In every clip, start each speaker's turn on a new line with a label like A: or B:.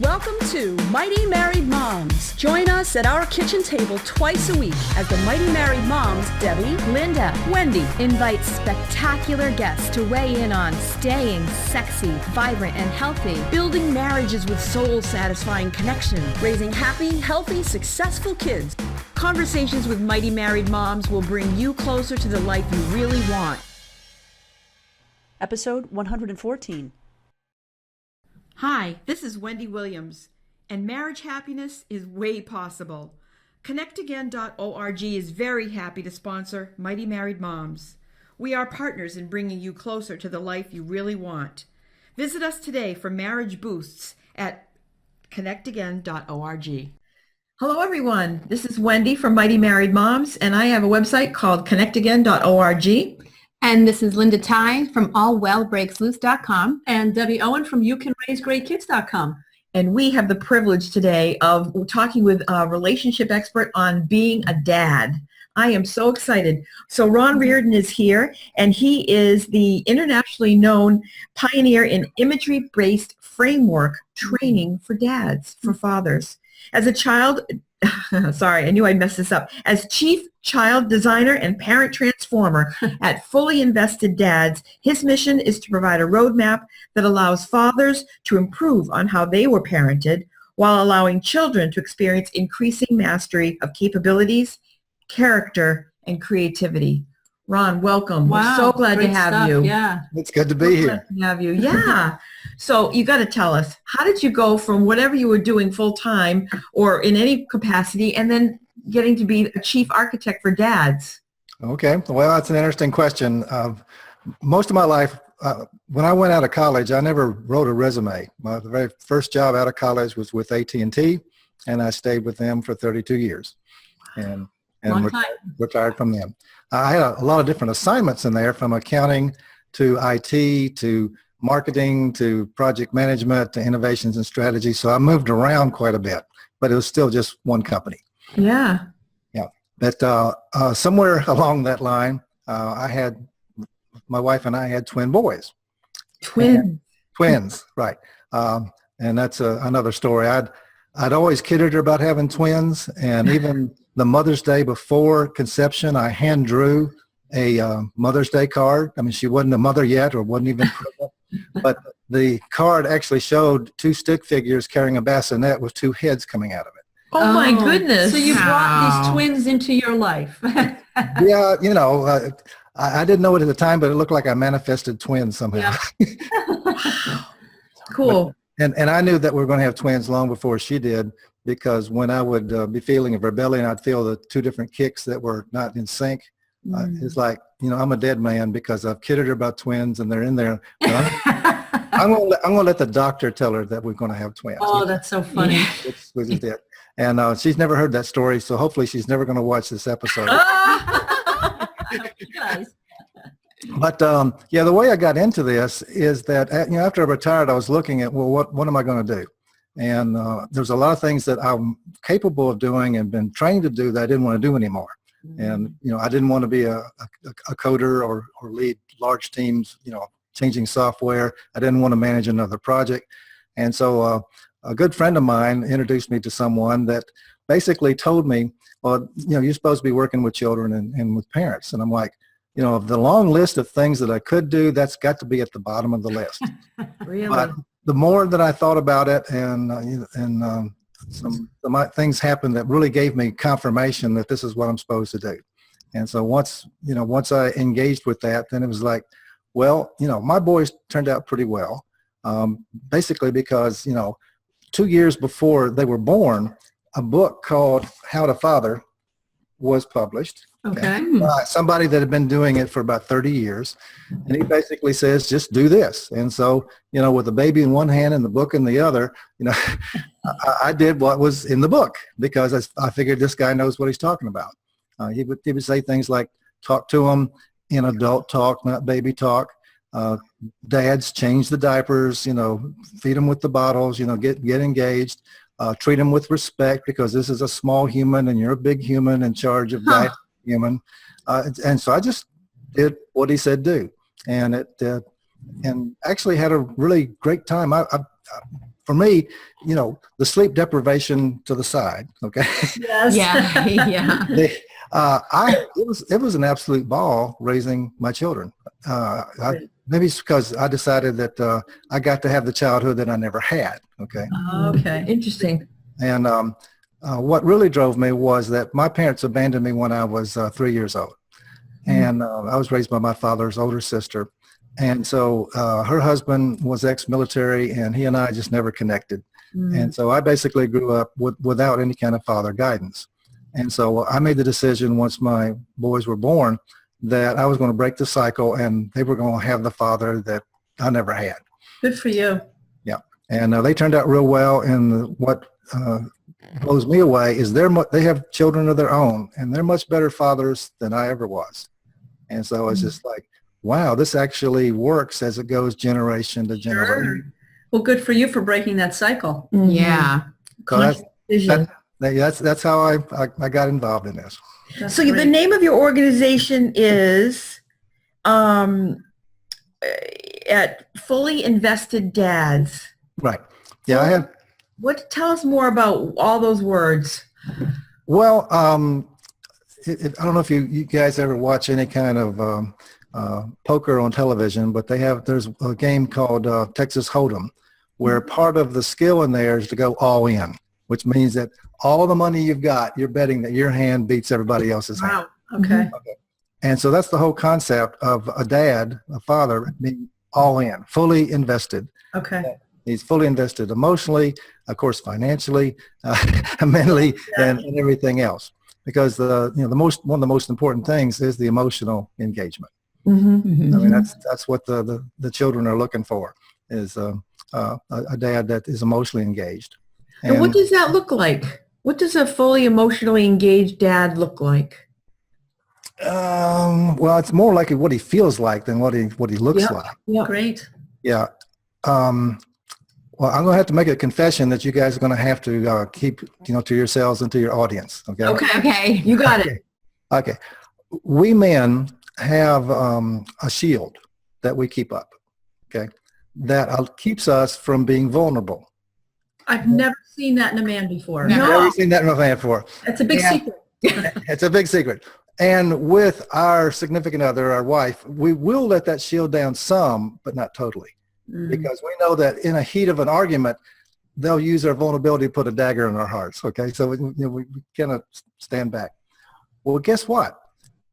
A: Welcome to Mighty Married Moms. Join us at our kitchen table twice a week as the Mighty Married Moms, Debbie, Linda, Wendy,
B: invite spectacular guests to weigh in on staying sexy, vibrant, and healthy,
A: building marriages with soul-satisfying connection, raising happy, healthy, successful kids. Conversations with Mighty Married Moms will bring you closer to the life you really want. Episode 114. Hi, this is Wendy Williams, and marriage happiness is way possible. ConnectAgain.org is very happy to sponsor Mighty Married Moms. We are partners in bringing you closer to the life you really want. Visit us today for marriage boosts at ConnectAgain.org. Hello, everyone. This is Wendy from Mighty Married Moms, and I have a website called ConnectAgain.org.
B: And this is Linda Tighe from allwellbreaksloose.com.
A: And Debbie Owen from YouCanRaiseGreatKids.com. And we have the privilege today of talking with a relationship expert on being a dad. I am so excited. So Ron Reardon is here, and he is the internationally known pioneer in imagery-based framework training for dads, for fathers. As a child, sorry, I knew I'd mess this up. As chief child designer and parent transformer at Fully Invested Dads, his mission is to provide a roadmap that allows fathers to improve on how they were parented while allowing children to experience increasing mastery of capabilities, character, and creativity. Ron, welcome.
B: Wow,
A: we're so glad to have
B: stuff.
A: you.
B: Yeah.
C: It's good to be here.
A: To have you. Yeah. So you got to tell us, how did you go from whatever you were doing full time or in any capacity and then getting to be a chief architect for dads?
C: Okay. Well, that's an interesting question. Most of my life, when I went out of college, I never wrote a resume. My very first job out of college was with AT&T, and I stayed with them for 32 years and retired from them. I had a lot of different assignments in there, from accounting to IT to marketing to project management to innovations and strategy. So I moved around quite a bit, but it was still just one company.
A: Yeah.
C: Yeah. But somewhere along that line, my wife and I had twin boys. Twins, right. And that's another story. I'd always kidded her about having twins, and even the Mother's Day before conception, I hand drew a Mother's Day card. I mean, she wasn't a mother yet or wasn't even pregnant, but the card actually showed two stick figures carrying a bassinet with two heads coming out of it.
A: Oh my goodness.
B: So you brought these twins into your life.
C: Yeah, I didn't know it at the time, but it looked like I manifested twins somehow.
A: Yeah. Cool.
C: And I knew that we were going to have twins long before she did, because when I would be feeling a rebellion, I'd feel the two different kicks that were not in sync. It's like, I'm a dead man because I've kidded her about twins and they're in there. I'm going to let the doctor tell her that we're going to have twins.
B: Oh, that's so funny.
C: Which is it. And she's never heard that story, so hopefully she's never going to watch this episode.
B: Nice.
C: But the way I got into this is that after I retired, I was looking at, well, what am I going to do? And there's a lot of things that I'm capable of doing and been trained to do that I didn't want to do anymore. And I didn't want to be a coder or lead large teams, changing software. I didn't want to manage another project. And so a good friend of mine introduced me to someone that basically told me, well, you're supposed to be working with children and with parents. And I'm like, of the long list of things that I could do, that's got to be at the bottom of the list.
A: Really?
C: But the more that I thought about it, and some things happened that really gave me confirmation that this is what I'm supposed to do. And so once I engaged with that, then it was like, well, my boys turned out pretty well, basically because, 2 years before they were born, a book called How to Father was published.
A: Okay.
C: Somebody that had been doing it for about 30 years. And he basically says, just do this. And so, with the baby in one hand and the book in the other, I did what was in the book because I figured this guy knows what he's talking about. He would say things like, talk to them in adult talk, not baby talk. Dads, change the diapers, feed them with the bottles, get engaged. Treat them with respect because this is a small human and you're a big human in charge of that human. And so I just did what he said do. And it and actually had a really great time. for me, the sleep deprivation to the side. Okay.
A: Yes.
B: Yeah. Yeah.
C: It was an absolute ball raising my children. Maybe it's because I decided that I got to have the childhood that I never had. Okay.
A: Okay. Interesting.
C: And what really drove me was that my parents abandoned me when I was 3 years old. And I was raised by my father's older sister. And so her husband was ex-military, and he and I just never connected. And so I basically grew up without any kind of father guidance. And so I made the decision once my boys were born that I was going to break the cycle, and they were going to have the father that I never had.
A: Good for you.
C: Yeah. And they turned out real well. And what blows me away is they have children of their own, and they're much better fathers than I ever was. And so it's just like, wow, this actually works as it goes generation to generation.
A: Sure. Well, good for you for breaking that cycle.
B: Yeah.
C: So that's how I got involved in this.
A: So the name of your organization is at Fully Invested Dads.
C: Right. Yeah, I have.
A: Tell us more about all those words.
C: Well, I don't know if you guys ever watch any kind of poker on television, but there's a game called Texas Hold'em, where part of the skill in there is to go all in, which means that all the money you've got, you're betting that your hand beats everybody else's hand.
A: Wow. Okay.
C: And so that's the whole concept of a dad, a father, being all in, fully invested.
A: Okay.
C: He's fully invested emotionally, of course, financially, mentally, and everything else. Because one of the most important things is the emotional engagement.
A: Mm-hmm.
C: I mean, that's what the children are looking for, is a dad that is emotionally engaged.
A: And what does that look like? What does a fully emotionally engaged dad look like?
C: Well, it's more like what he feels like than what he looks like.
A: Yeah. Great.
C: Yeah. Well, I'm going to have to make a confession that you guys are going to have to keep, to yourselves and to your audience. Okay.
B: Okay.
A: You got it.
C: Okay. We men have a shield that we keep up. Okay. That keeps us from being vulnerable.
A: I've never seen that in a man before.
C: Never seen that in a man before.
A: That's a big secret.
C: It's a big secret. And with our significant other, our wife, we will let that shield down some, but not totally. Because we know that in a heat of an argument, they'll use our vulnerability to put a dagger in our hearts. Okay, so we cannot stand back. Well, guess what?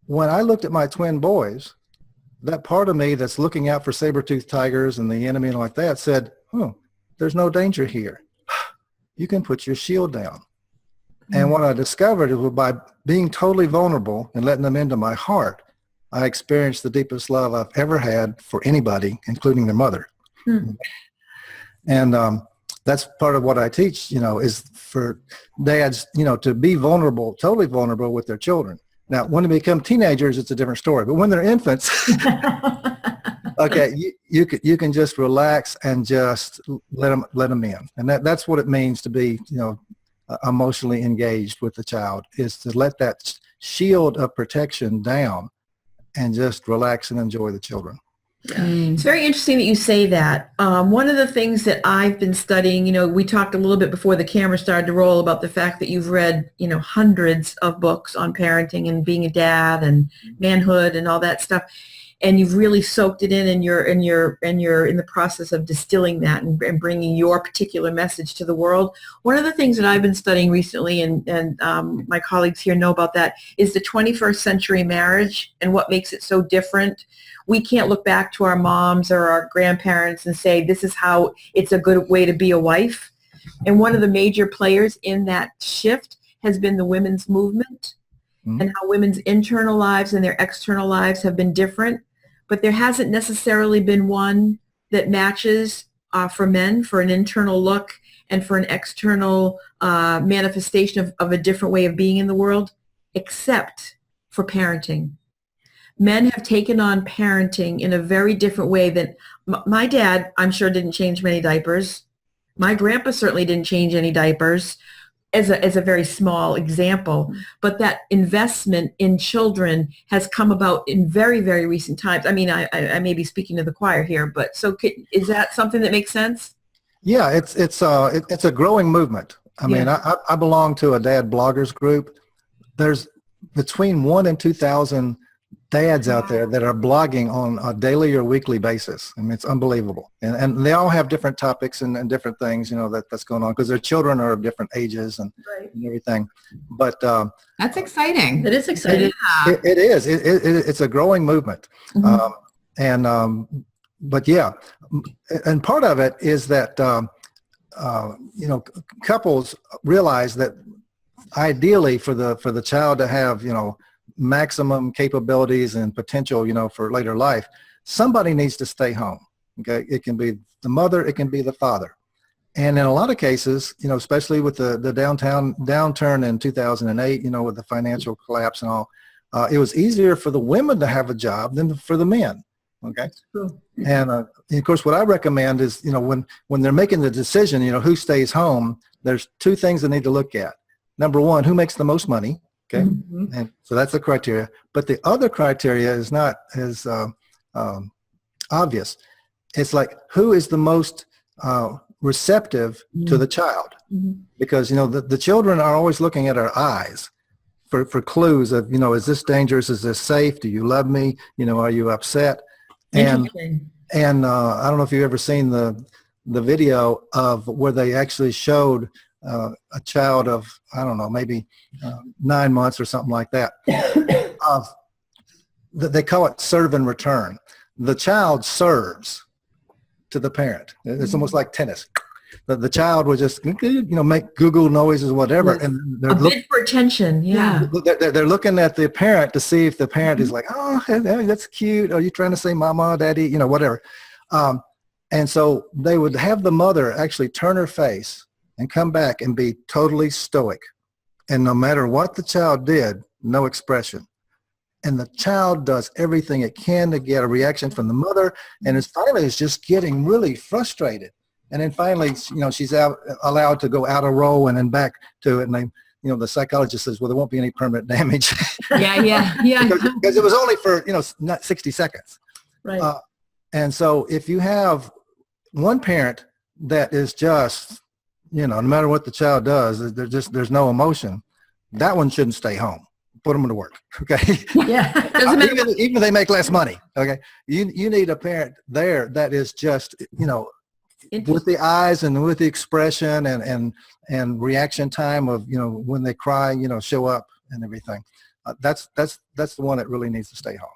C: When I looked at my twin boys, that part of me that's looking out for saber-toothed tigers and the enemy and like that said, there's no danger here. You can put your shield down. And what I discovered is by being totally vulnerable and letting them into my heart, I experienced the deepest love I've ever had for anybody, including their mother. And that's part of what I teach, is for dads, to be vulnerable, totally vulnerable with their children. Now, when they become teenagers, it's a different story. But when they're infants, okay, you can just relax and just let them in. And that's what it means to be, emotionally engaged with the child, is to let that shield of protection down and just relax and enjoy the children.
A: Yeah. It's very interesting that you say that. One of the things that I've been studying, we talked a little bit before the camera started to roll about the fact that you've read, hundreds of books on parenting and being a dad and manhood and all that stuff. And you've really soaked it in, and you're in the process of distilling that and bringing your particular message to the world. One of the things that I've been studying recently, and my colleagues here know about that, is the 21st century marriage and what makes it so different. We can't look back to our moms or our grandparents and say, this is how it's a good way to be a wife. And one of the major players in that shift has been the women's movement, and how women's internal lives and their external lives have been different. But there hasn't necessarily been one that matches for men, for an internal look and for an external manifestation of a different way of being in the world, except for parenting. Men have taken on parenting in a very different way than my dad, I'm sure, didn't change many diapers. My grandpa certainly didn't change any diapers, as a very small example. But that investment in children has come about in very, very recent times. I mean, I may be speaking to the choir here, but is that something that makes sense?
C: Yeah, it's a growing movement. I mean, I belong to a dad bloggers group. There's between 1 and 2,000 dads out there that are blogging on a daily or weekly basis. I mean, it's unbelievable. And they all have different topics and different things, that's going on because their children are of different ages and everything. But
D: that's exciting.
A: It is exciting.
C: it is. It's a growing movement. But yeah, and part of it is that, couples realize that ideally for the child to have, maximum capabilities and potential, for later life, somebody needs to stay home. Okay. It can be the mother, it can be the father. And in a lot of cases, especially with the downturn in 2008, with the financial collapse and all, it was easier for the women to have a job than for the men. Okay. Cool. And of course, what I recommend is, when they're making the decision, who stays home, there's two things they need to look at. Number one, who makes the most money? Okay. And so that's the criteria. But the other criteria is not as obvious. It's like, who is the most receptive to the child? Because, the children are always looking at our eyes for clues of, is this dangerous? Is this safe? Do you love me? Are you upset? And I don't know if you've ever seen the video of where they actually showed a child of, I don't know, maybe 9 months or something like that. They call it serve and return. The child serves to the parent. It's almost like tennis. The child would just, make Google noises, whatever.
A: Yes.
C: And they're
A: bid for attention. Yeah.
C: They're looking at the parent to see if the parent is like, oh, that's cute. Are you trying to say mama, daddy, whatever. And so they would have the mother actually turn her face and come back and be totally stoic. And no matter what the child did, no expression. And the child does everything it can to get a reaction from the mother. And it's just getting really frustrated. And then finally, she's allowed to go out of role and then back to it. And the psychologist says, well, there won't be any permanent damage.
A: Yeah.
C: because it was only for, not 60 seconds.
A: Right.
C: And so if you have one parent that is just, no matter what the child does, there's no emotion, that one shouldn't stay home. Put them to work. Okay.
A: Yeah. Doesn't matter.
C: Even if they make less money. Okay. You need a parent there that is just, with the eyes and with the expression and reaction time of, when they cry, show up and everything. That's the one that really needs to stay home.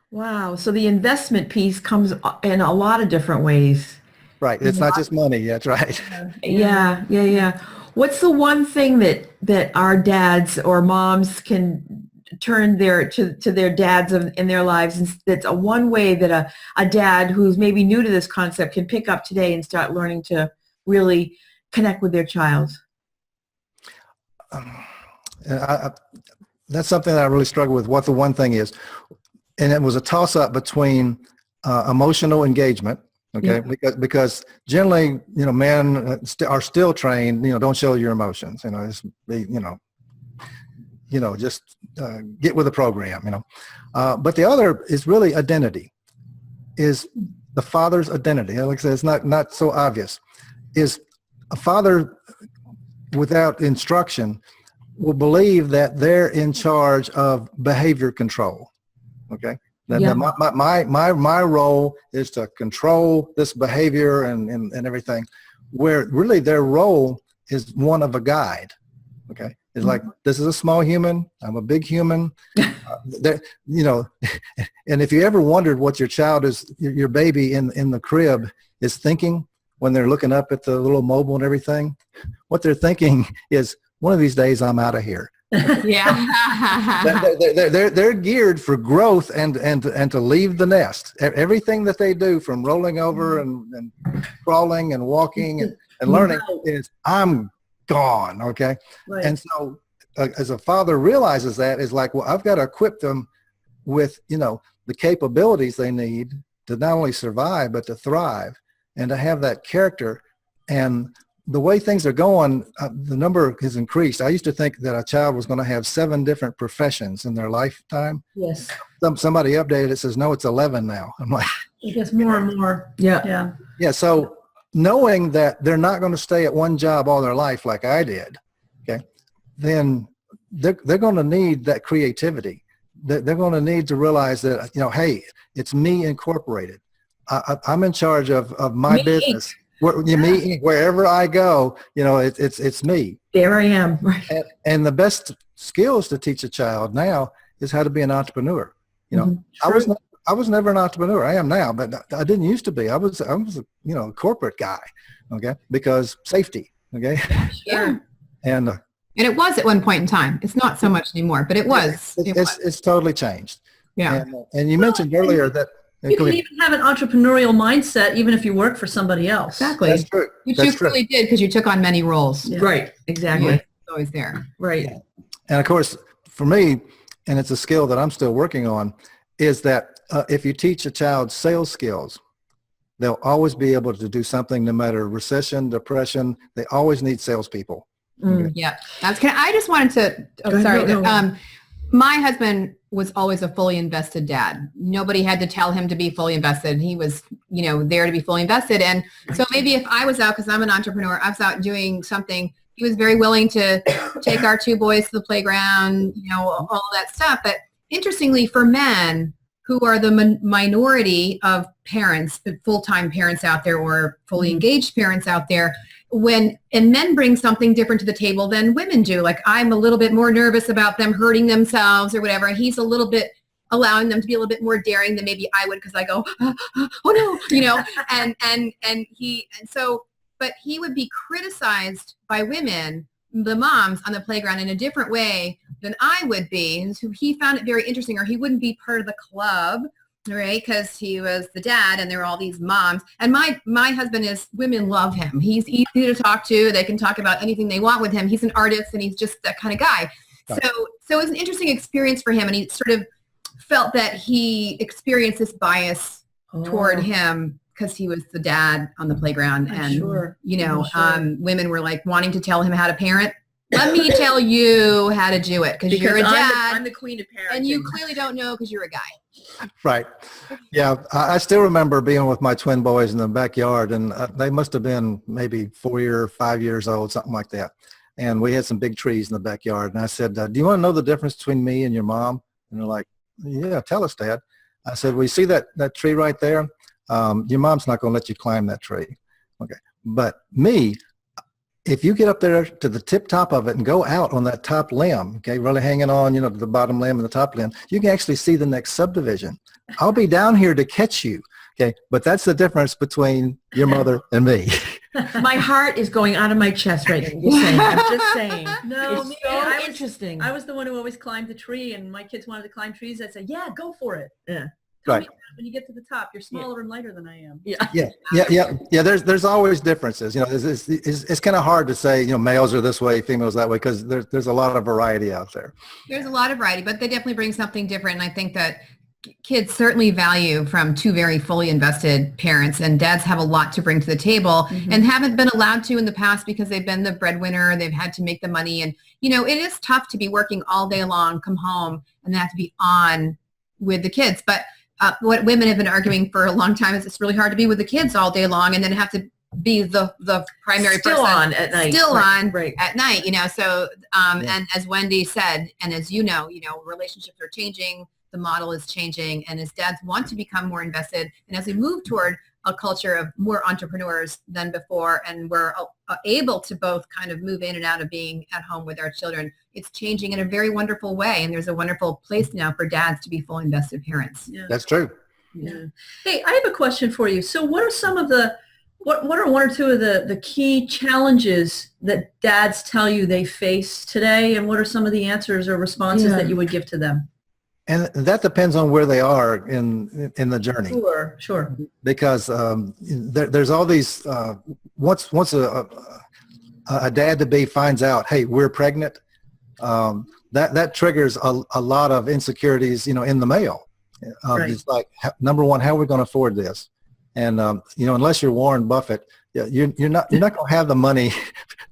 A: Wow. So the investment piece comes in a lot of different ways.
C: Right. It's not just money. That's right.
A: Yeah. What's the one thing that our dads or moms can turn to their dads in their lives? And that's a one way that a dad who's maybe new to this concept can pick up today and start learning to really connect with their child.
C: That's something that I really struggle with, what the one thing is. And it was a toss-up between emotional engagement, okay, because generally, men are still trained, don't show your emotions, just get with the program, But the other is really identity, is the father's identity. Like I said, it's not so obvious. Is a father without instruction will believe that they're in charge of behavior control. Okay. That my role is to control this behavior and everything, where really their role is one of a guide. Okay. It's like, this is a small human. I'm a big human. And if you ever wondered what your child is, your baby in the crib is thinking when they're looking up at the little mobile and everything, what they're thinking is, one of these days I'm out of here. They're geared for growth and to leave the nest. Everything that they do, from rolling over and crawling and walking and learning, is I'm gone. Okay. Right. And so as a father realizes that, is like, well, I've got to equip them with, the capabilities they need to not only survive, but to thrive and to have that character. And the way things are going, the number has increased. I used to think that a child was going to have 7 different professions in their lifetime.
A: Yes.
C: Somebody updated it, says, no, it's 11 now. I'm like,
E: It gets more and more.
A: Yeah.
E: Yeah.
C: yeah. So knowing that they're not going to stay at one job all their life like I did, okay, then they're going to need that creativity. They're going to need to realize that, hey, it's me incorporated. I'm in charge of my business. Wherever I go, it's me.
A: There I am. Right.
C: And the best skills to teach a child now is how to be an entrepreneur. I was never an entrepreneur. I am now, but I didn't used to be. I was a corporate guy, okay, because safety, okay.
D: Yeah.
C: And
D: it was at one point in time. It's not so much anymore, but it was.
C: It's totally changed.
D: Yeah.
C: And you mentioned earlier that
E: You can even have an entrepreneurial mindset even if you work for somebody else.
D: Exactly.
C: that's true.
D: Which
C: That's
D: you
C: true.
D: really did because you took on many roles.
E: Yeah.
A: Right. Exactly.
D: It's always there.
A: Right.
C: And of course, for me, and it's a skill that I'm still working on, is that if you teach a child sales skills, they'll always be able to do something no matter recession, depression. They always need salespeople.
A: Mm.
D: Yeah. I just wanted to,
A: Go ahead. No.
D: My husband was always a fully invested dad. Nobody had to tell him to be fully invested. He was, there to be fully invested. And so maybe if I was out, because I'm an entrepreneur, I was out doing something, he was very willing to take our 2 boys to the playground, all that stuff. But interestingly, for men who are the minority of parents, full-time parents out there or fully engaged parents out there, and men bring something different to the table than women do. Like I'm a little bit more nervous about them hurting themselves or whatever. And he's a little bit allowing them to be a little bit more daring than maybe I would, because I go, oh no, but he would be criticized by women, the moms on the playground, in a different way than I would be. And so he found it very interesting, or he wouldn't be part of the club, right? Because he was the dad and there were all these moms. And my husband women love him. He's easy to talk to. They can talk about anything they want with him. He's an artist and he's just that kind of guy.
C: Right.
D: So it was an interesting experience for him. And he sort of felt that he experienced this bias toward him because he was the dad on the playground. And, women were like wanting to tell him how to parent. Let me tell you how to do it because you're a dad.
A: I'm the queen of parenting.
D: And you clearly don't know because you're a guy.
C: Right. Yeah. I still remember being with my twin boys in the backyard, and they must have been maybe 4 or 5 years old, something like that. And we had some big trees in the backyard. And I said, do you want to know the difference between me and your mom? And they're like, yeah, tell us, Dad. I said, well, you see that tree right there? Your mom's not going to let you climb that tree. Okay. But me, if you get up there to the tip top of it and go out on that top limb, okay, really hanging on, to the bottom limb and the top limb, you can actually see the next subdivision. I'll be down here to catch you. Okay. But that's the difference between your mother and me.
A: My heart is going out of my chest right now. I'm just saying.
E: No,
A: It's so interesting.
E: I was the one who always climbed the tree, and my kids wanted to climb trees. I'd say, yeah, go for it.
A: Yeah.
E: Tell
C: Right.
E: me when you get to the top, you're smaller and lighter than I am.
C: Yeah. There's always differences. It's kind of hard to say, males are this way, females that way, because there's a lot of variety out there.
D: There's a lot of variety, but they definitely bring something different. And I think that kids certainly value from 2 very fully invested parents, and dads have a lot to bring to the table and haven't been allowed to in the past because they've been the breadwinner. They've had to make the money. And, it is tough to be working all day long, come home, and then have to be on with the kids. But what women have been arguing for a long time is it's really hard to be with the kids all day long and then have to be the primary
A: Still
D: person.
A: on at night.
D: Still
A: Right,
D: on
A: right.
D: at night, So, and as Wendy said, and as relationships are changing, the model is changing, and as dads want to become more invested, and as we move toward a culture of more entrepreneurs than before, and we're able to both kind of move in and out of being at home with our children, it's changing in a very wonderful way, and there's a wonderful place now for dads to be full invested parents.
E: Yeah.
C: That's true.
E: Yeah. Hey, I have a question for you. So what are some of what are 1 or 2 of the key challenges that dads tell you they face today, and what are some of the answers or responses that you would give to them?
C: And that depends on where they are in the journey.
E: Sure.
C: Because there's all these, once a dad-to-be finds out, hey, we're pregnant, that triggers a lot of insecurities, in the male.
E: Right.
C: It's like, number one, how are we going to afford this? And, unless you're Warren Buffett, Yeah, you're not going to have the money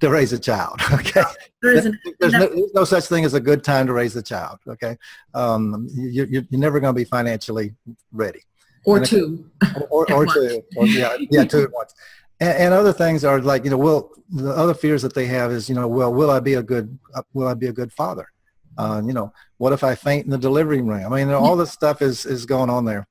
C: to raise a child. Okay,
E: There's
C: there's no such thing as a good time to raise a child. Okay, you're never going to be financially ready.
A: Or
C: And
A: two.
C: or two, or yeah, two at once. And other things are like, the other fears that they have is, will I be a good father? What if I faint in the delivery room? I mean, all this stuff is going on there.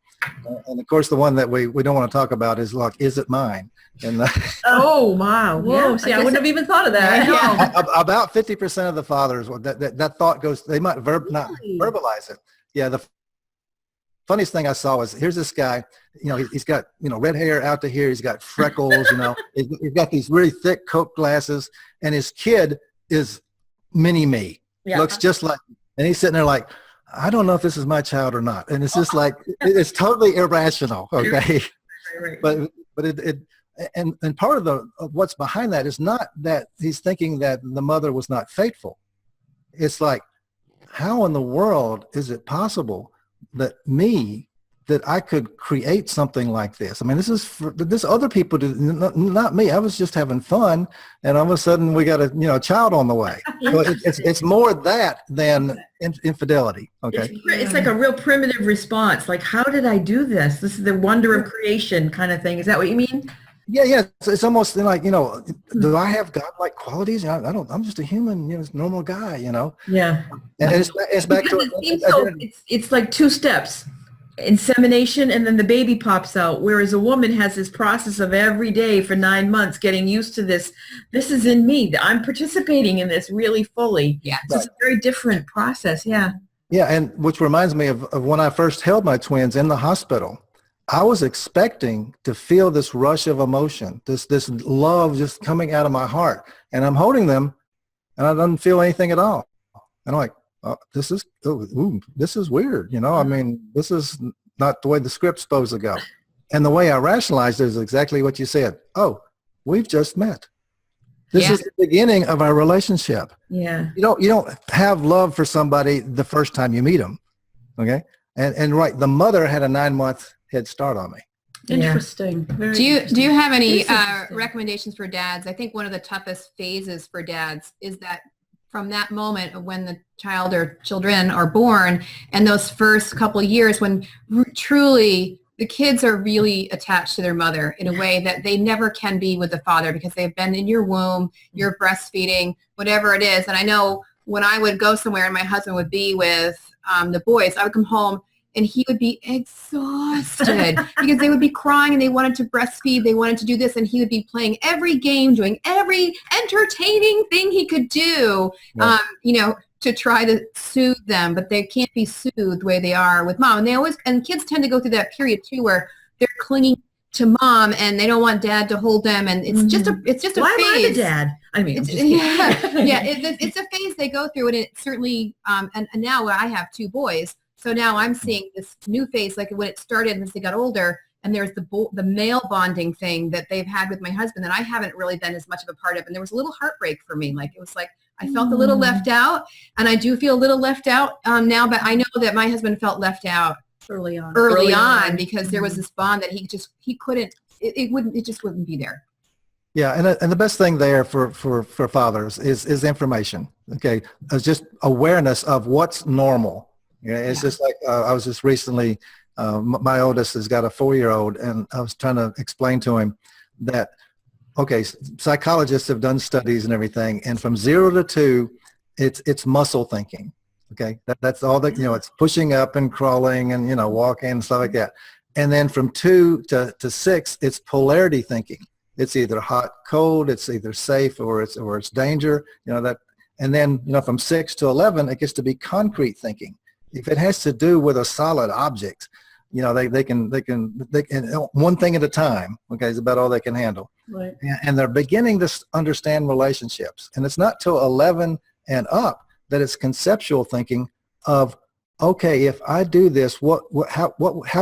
C: And of course, the one that we don't want to talk about is like, is it mine? And
A: Oh, wow.
E: Whoa,
A: Yeah.
E: see, I wouldn't have even thought of that.
D: Yeah.
C: about 50% of the fathers, that thought goes, they might not verbalize it. Yeah, the funniest thing I saw was, here's this guy, he's got, red hair out to here. He's got freckles, he's got these really thick Coke glasses, and his kid is mini me.
E: Yeah.
C: Looks just like, and he's sitting there like, I don't know if this is my child or not. And it's just like, it's totally irrational. Okay.
E: Right.
C: But and part of what's behind that is not that he's thinking that the mother was not faithful. It's like, how in the world is it possible that I could create something like this? I mean, this other people do, not me. I was just having fun, and all of a sudden we got a child on the way. So it's more that than infidelity. Okay,
A: It's like a real primitive response. Like, how did I do this? This is the wonder of creation kind of thing. Is that what you mean?
C: yeah. It's almost like, do I have godlike qualities? I don't. I'm just a human, normal guy.
A: Yeah.
C: And it's back
A: Because
C: to
A: it seems so, it's like two steps. Insemination, and then the baby pops out, whereas a woman has this process of every day for 9 months getting used to this is in me, I'm participating in this really fully.
D: Yeah.
A: So it's a very different process. Yeah.
C: And which reminds me of when I first held my twins in the hospital. I was expecting to feel this rush of emotion, this love just coming out of my heart, and I'm holding them and I don't feel anything at all. And I'm like, this is weird. I mean, this is not the way the script's supposed to go. And the way I rationalized it is exactly what you said. Oh, we've just met. This is the beginning of our relationship.
A: Yeah.
C: You don't have love for somebody the first time you meet them. Okay. And right. The mother had a 9-month head start on me.
E: Interesting. Very
D: Do you have any
E: This is interesting.
D: recommendations for dads? I think one of the toughest phases for dads is that from that moment of when the child or children are born and those first couple of years when truly the kids are really attached to their mother in a way that they never can be with the father because they've been in your womb, you're breastfeeding, whatever it is. And I know when I would go somewhere and my husband would be with the boys, I would come home and he would be exhausted because they would be crying and they wanted to breastfeed. They wanted to do this. And he would be playing every game, doing every entertaining thing he could do, to try to soothe them. But they can't be soothed the way they are with mom. And kids tend to go through that period too, where they're clinging to mom and they don't want dad to hold them. And it's just a
A: Why
D: phase.
A: am I the dad? I mean,
D: It's a phase they go through. And it certainly, and now I have 2 boys. So now I'm seeing this new phase, like when it started as they got older, and there's the male bonding thing that they've had with my husband that I haven't really been as much of a part of. And there was a little heartbreak for me. Like it was like I felt a little left out, and I do feel a little left out now. But I know that my husband felt left out
E: early on
D: because there was this bond that he couldn't. It just wouldn't be there.
C: Yeah, and the best thing there for fathers is information. Okay, it's just awareness of what's normal. It's just like I was just recently, my oldest has got a 4-year-old, and I was trying to explain to him that, okay, psychologists have done studies and everything, and from 0 to 2, it's muscle thinking. Okay, that's all that, it's pushing up and crawling and, walking and stuff like that. And then from 2 to 6, it's polarity thinking. It's either hot, cold, it's either safe or it's danger, and then, from 6 to 11, it gets to be concrete thinking. If it has to do with a solid object, they can one thing at a time. Okay, is about all they can handle.
E: Right.
C: And they're beginning to understand relationships. And it's not till 11 and up that it's conceptual thinking of, okay, if I do this, how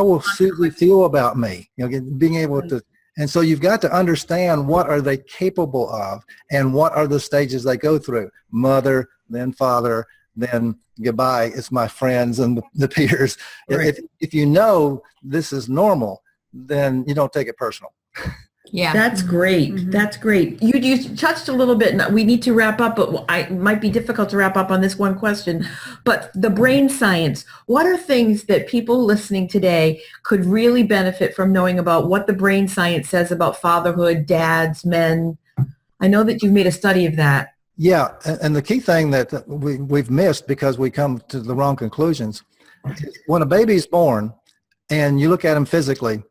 C: will Susie feel about me? Being able to. And so you've got to understand what are they capable of and what are the stages they go through. Mother, then father, then goodbye, it's my friends and the peers.
A: Right.
C: If you know this is normal, then you don't take it personal.
D: Yeah.
A: That's great.
E: Mhm.
A: That's great. You touched a little bit, and we need to wrap up, but it might be difficult to wrap up on this one question. But the brain science, what are things that people listening today could really benefit from knowing about what the brain science says about fatherhood, dads, men? I know that you've made a study of that.
C: Yeah, and the key thing that we've missed because we come to the wrong conclusions is when a baby's born and you look at them physically,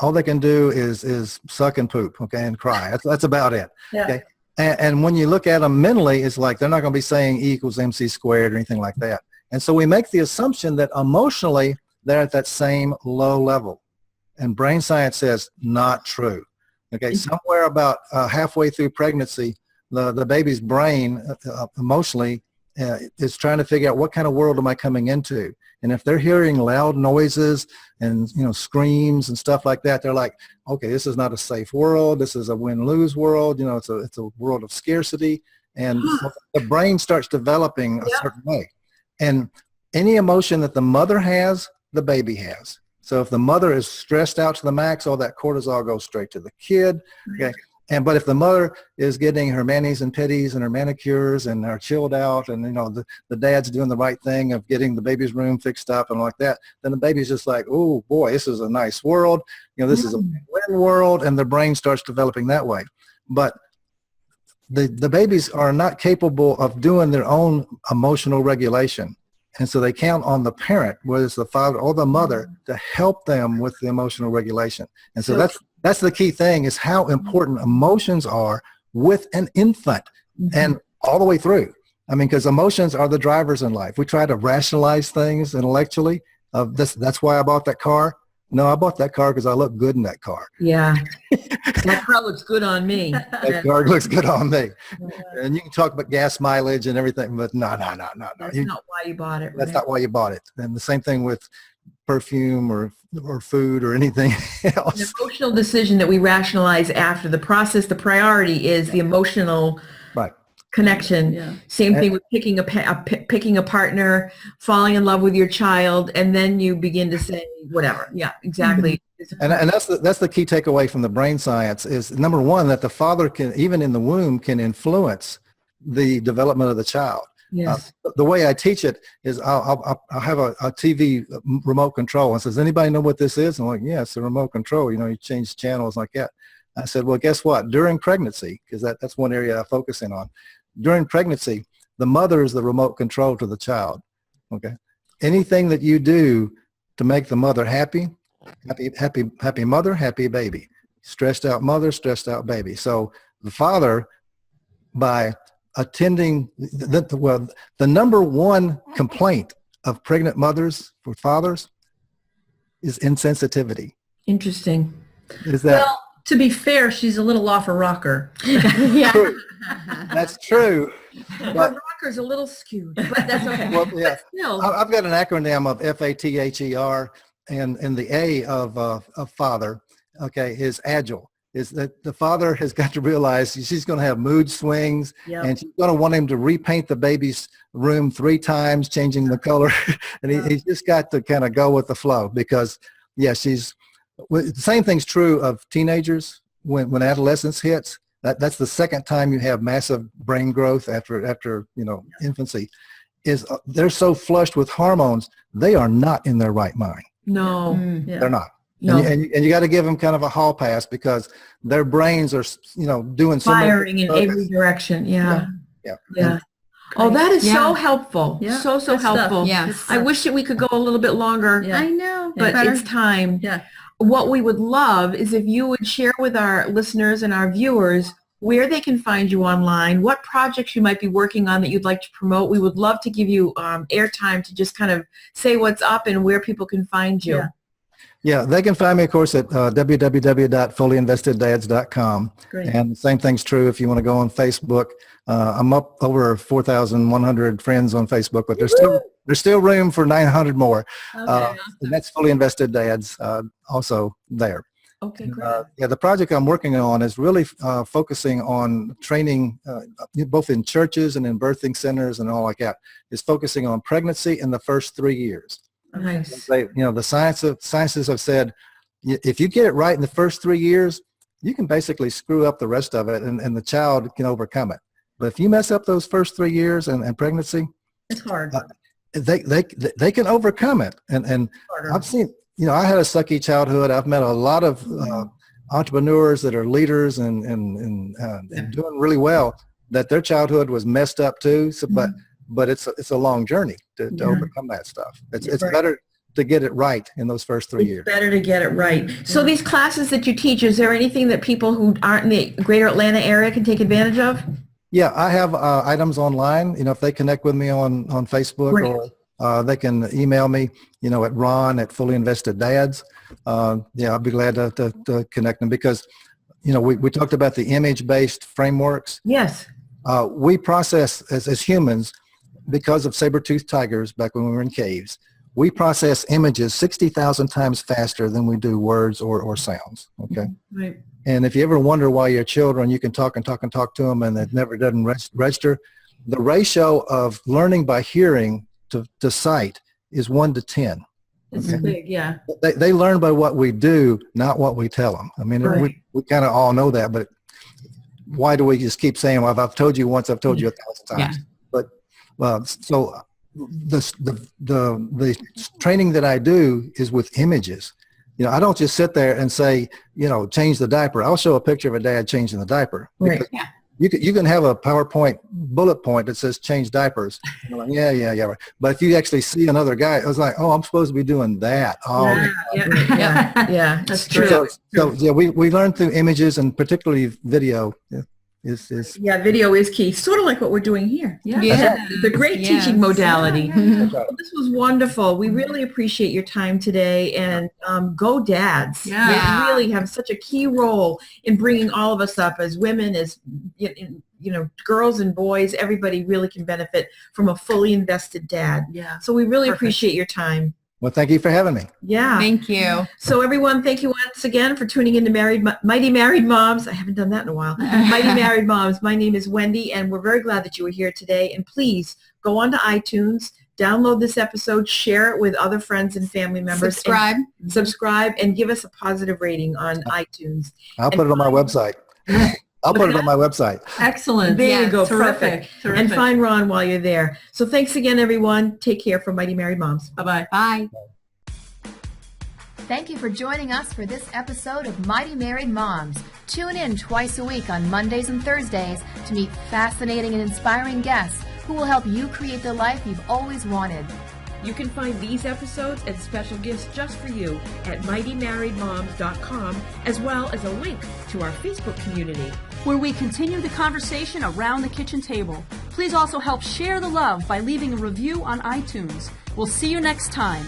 C: all they can do is suck and poop, okay, and cry. That's about it.
E: Yeah.
C: Okay. And when you look at them mentally, it's like they're not going to be saying E equals MC squared or anything like that. And so we make the assumption that emotionally they're at that same low level. And brain science says not true. Okay, somewhere about halfway through pregnancy, the baby's brain emotionally is trying to figure out what kind of world am I coming into. And if they're hearing loud noises and screams and stuff like that, they're like, okay, this is not a safe world. This is a win-lose world. It's a world of scarcity. And so the brain starts developing a certain way. And any emotion that the mother has, the baby has. So if the mother is stressed out to the max, all that cortisol goes straight to the kid. Okay. But if the mother is getting her manis and petties and her manicures and are chilled out and, the dad's doing the right thing of getting the baby's room fixed up and like that, then the baby's just like, oh boy, this is a nice world. This is a win world, and the brain starts developing that way. But the babies are not capable of doing their own emotional regulation. And so they count on the parent, whether it's the father or the mother, to help them with the emotional regulation. And so that's the key thing, is how important emotions are with an infant and all the way through. I mean, because emotions are the drivers in life. We try to rationalize things intellectually. That's why I bought that car. No, I bought that car because I look good in that car.
A: Yeah. That car looks good on me.
C: That car looks good on me. And you can talk about gas mileage and everything, but no.
A: That's not why you bought it.
C: That's not why you bought it. And the same thing with perfume or food or anything else.
A: An emotional decision that we rationalize after the process. The priority is the emotional connection.
E: Yeah.
A: Same thing with picking a partner, falling in love with your child, and then you begin to say whatever. Yeah, exactly.
C: And that's the key takeaway from the brain science is, number one, that the father can, even in the womb, can influence the development of the child.
A: Yes.
C: The way I teach it is I'll have a TV remote control and says, anybody know what this is? And I'm like, yeah, it's a remote control. You change channels like that. I said, well, guess what? During pregnancy, because that's one area I focus in on. During pregnancy, the mother is the remote control to the child. Okay. Anything that you do to make the mother happy mother, happy baby. Stressed out mother, stressed out baby. So the father, by attending, the number one complaint of pregnant mothers for fathers is insensitivity.
A: Interesting.
C: Is that?
E: Well, to be fair, she's a little off a rocker.
D: Yeah.
C: True. That's true.
A: The
C: But
A: rocker's a little skewed, but that's okay.
C: well, yeah,
A: But still,
C: I've got an acronym of FATHER, and the A of father, okay, is agile. Is that the father has got to realize she's going to have mood swings, and she's going to want him to repaint the baby's room 3 times, changing the color, and he's just got to kind of go with the flow because, the same thing's true of teenagers when adolescence hits. That's the second time you have massive brain growth after infancy. Is they're so flushed with hormones, they are not in their right mind.
A: no.
C: They're not.
A: No.
C: And you got to give them kind of a hall pass because their brains are, doing so
A: Firing in
C: much
A: every direction. Yeah.
C: Yeah.
A: Oh, that is
D: Yeah.
A: so helpful.
E: Yeah.
A: So
E: Good stuff.
A: helpful.
D: Yes.
A: I wish that we could go a little bit longer,
E: Yeah.
D: I know.
A: but it's time.
E: Yeah.
A: What we would love is if you would share with our listeners and our viewers where they can find you online, what projects you might be working on that you'd like to promote. We would love to give you airtime to just kind of say what's up and where people can find you.
E: Yeah.
C: Yeah, they can find me, of course, at www.fullyinvesteddads.com.
E: Great.
C: And the same thing's true if you want to go on Facebook. I'm up over 4,100 friends on Facebook, but there's still room for 900 more.
E: Okay.
C: And that's Fully Invested Dads also there.
A: Okay, great.
C: The project I'm working on is really focusing on training, both in churches and in birthing centers and all like that, is focusing on pregnancy in the first 3 years.
A: Nice.
C: The sciences have said, if you get it right in the first 3 years, you can basically screw up the rest of it, and the child can overcome it. But if you mess up those first 3 years and pregnancy,
E: It's hard.
C: they can overcome it. And
E: Harder.
C: I've seen, I had a sucky childhood. I've met a lot of entrepreneurs that are leaders and doing really well, that their childhood was messed up too. So, but it's a long journey to overcome that stuff. It's
E: Right.
C: better to get it right in those first 3 years.
A: It's better to get it right. So these classes that you teach, is there anything that people who aren't in the greater Atlanta area can take advantage of?
C: Yeah, I have items online. If they connect with me on Facebook,
A: Great.
C: or they can email me, at ron@fullyinvesteddads. I'll be glad to connect them, because, we talked about the image-based frameworks.
A: Yes.
C: We process as humans, because of saber-toothed tigers back when we were in caves, we process images 60,000 times faster than we do words or sounds. Okay.
E: Right.
C: And if you ever wonder why your children, you can talk and talk and talk to them and it never doesn't register, the ratio of learning by hearing to sight is 1 to 10.
E: It's big, yeah.
C: They learn by what we do, not what we tell them. I mean,
A: Right.
C: we kind of all know that, but why do we just keep saying, well, if I've told you once, I've told you 1,000 times.
D: Yeah.
C: But so the training that I do is with images. I don't just sit there and say, change the diaper. I'll show a picture of a dad changing the diaper.
A: Right.
C: Because you can have a PowerPoint bullet point that says change diapers. And I'm like, yeah. Right. But if you actually see another guy, it was like, oh, I'm supposed to be doing that. Oh,
A: Yeah.
E: That's true.
C: So yeah, we learn through images, and particularly video. Is
A: Yeah, video is key. Sort of like what we're doing here.
D: Yeah.
A: The great
D: Yes.
A: teaching modality.
C: That's right.
A: This was wonderful. We really appreciate your time today, and go dads.
E: Yeah.
D: Yeah.
A: You really have such a key role in bringing all of us up as women, as girls and boys. Everybody really can benefit from a fully invested dad.
E: Yeah.
A: So we really
E: Perfect.
A: appreciate your time.
C: Well, thank you for having me.
A: Yeah.
D: Thank you.
A: So everyone, thank you once again for tuning in to Mighty Married Moms. I haven't done that in a while. Mighty Married Moms. My name is Wendy, and we're very glad that you were here today. And please go on to iTunes, download this episode, share it with other friends and family members.
D: Subscribe.
A: And subscribe and give us a positive rating on iTunes.
C: I'll put it on my website. I'll put it on my website.
E: Excellent.
A: There you
D: Yeah,
A: go.
E: Terrific.
A: Perfect. And find Ron while you're there. So thanks again, everyone. Take care from Mighty Married Moms.
E: Bye-bye.
D: Bye.
B: Thank you for joining us for this episode of Mighty Married Moms. Tune in twice a week on Mondays and Thursdays to meet fascinating and inspiring guests who will help you create the life you've always wanted.
F: You can find these episodes and special gifts just for you at mightymarriedmoms.com, as well as a link to our Facebook community,
G: where we continue the conversation around the kitchen table. Please also help share the love by leaving a review on iTunes. We'll see you next time.